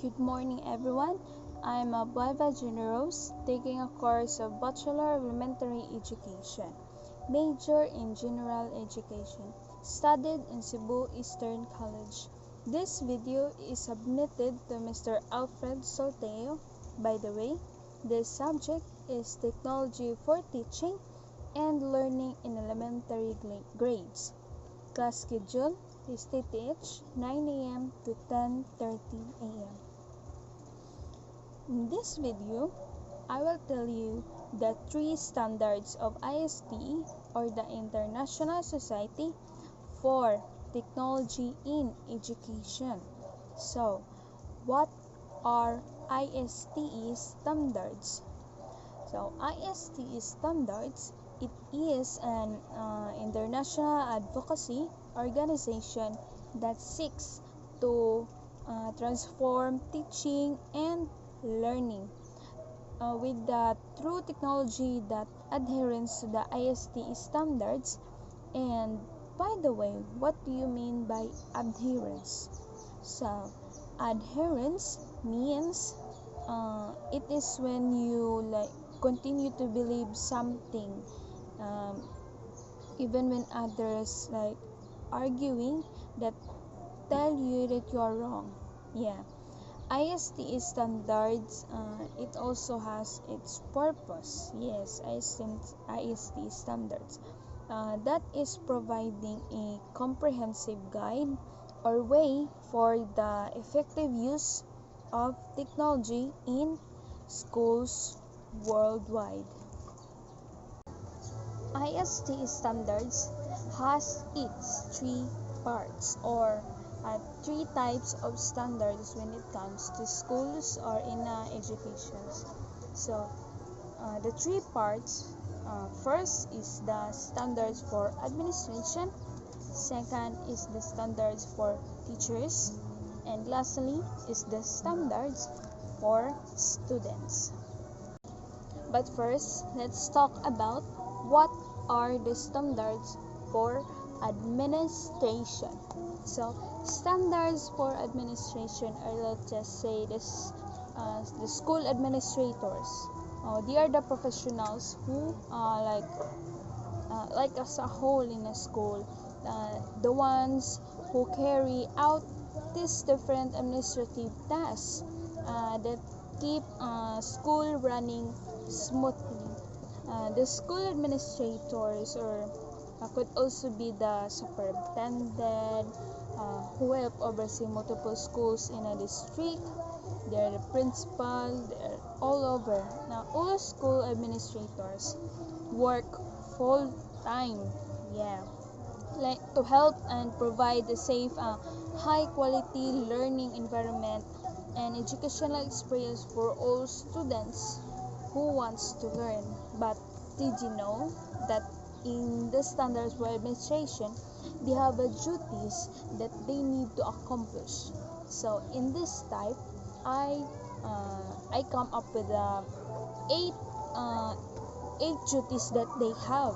Good morning, everyone. I'm Bueva Generos, taking a course of Bachelor of Elementary Education, major in General Education, studied in Cebu Eastern College. This video is submitted to Mr. Alfred Solteo. By the way, this subject is Technology for Teaching and Learning in Elementary Grades. Class schedule is TTH 9 a.m. to 10:30 a.m. In this video, I will tell you the 3 standards of ISTE, or the International Society for Technology in Education. So, what are ISTE standards? So, ISTE standards, it is an international advocacy organization that seeks to transform teaching and learning with the true technology that adherence to the ISTE standards. And by the way, what do you mean by adherence? So, adherence means it is when you continue to believe something even when others arguing that tell you that you are wrong. Yeah, ISTE standards, it also has its purpose. Yes, ISTE standards, that is providing a comprehensive guide or way for the effective use of technology in schools worldwide. ISTE standards has its 3 parts, or 3 types of standards when it comes to schools or in education. So, the 3 parts, first is the standards for administration, second is the standards for teachers, and lastly is the standards for students. But first, let's talk about what are the standards for administration. So, standards for administration are, let's just say, this the school administrators. They are the professionals who like as a whole in a school, the ones who carry out these different administrative tasks that keep school running smoothly. The school administrators, or could also be the superintendent, who help oversee multiple schools in a district. They're the principal, they're all over. Now, all school administrators work full time, yeah, like to help and provide a safe, high quality learning environment and educational experience for all students who wants to learn. But did you know that in the standards for administration, they have duties that they need to accomplish? So in this type, I come up with 8 duties that they have.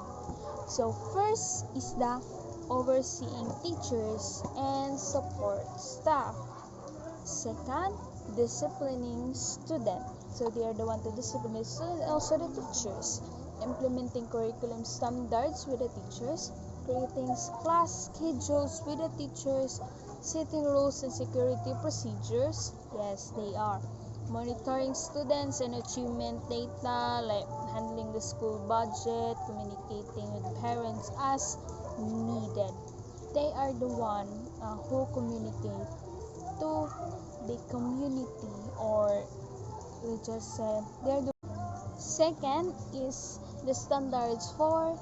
So first is the overseeing teachers and support staff. Second, disciplining students. So they are the one to discipline the students and also the teachers. Implementing curriculum standards with the teachers. Creating class schedules with the teachers. Setting rules and security procedures. Yes, they are. Monitoring students and achievement data, like handling the school budget, communicating with parents as needed. They are the one who communicate to the community, or we just say they're the. Second is the standards for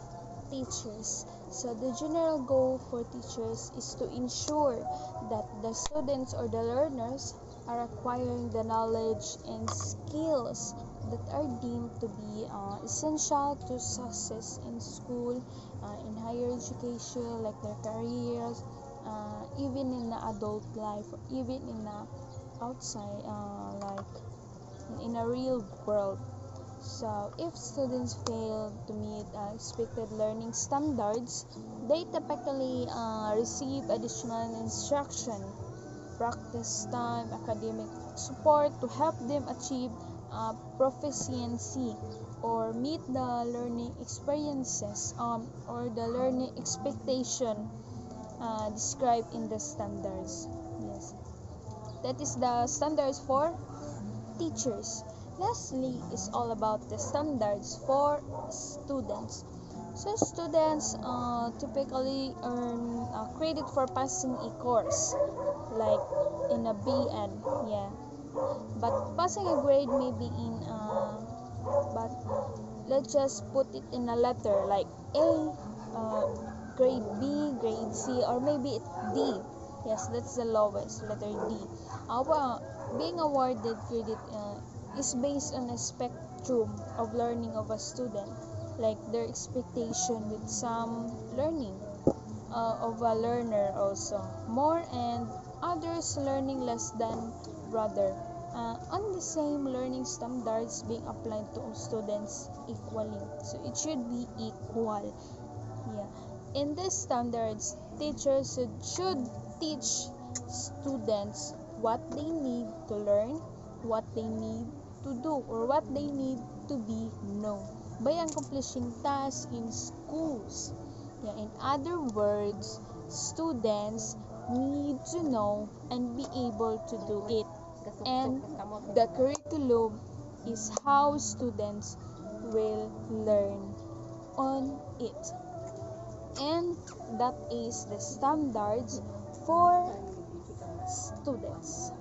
teachers. So the general goal for teachers is to ensure that the students or the learners are acquiring the knowledge and skills that are deemed to be essential to success in school, in higher education, like their careers, even in the adult life, even in the outside, like in a real world. So, if students fail to meet expected learning standards, they typically receive additional instruction practice time, academic support to help them achieve proficiency or meet the learning experiences or the learning expectation described in the standards. Yes, that is the standards for teachers. Lastly is all about the standards for students. So students typically earn credit for passing a course, like in a BN, yeah. But passing a grade may be in, but let's just put it in a letter like A, grade B, grade C, or maybe D. Yes, that's the lowest, letter D. Being awarded credit is based on a spectrum of learning of a student, like their expectation with some learning of a learner also more, and others learning less than rather on the same learning standards being applied to all students equally, so it should be equal. Yeah, in these standards teachers should teach students what they need to learn, what they need to do, or what they need to be known by accomplishing tasks in schools. Yeah, in other words, students need to know and be able to do it. And the curriculum is how students will learn on it. And that is the standards for students.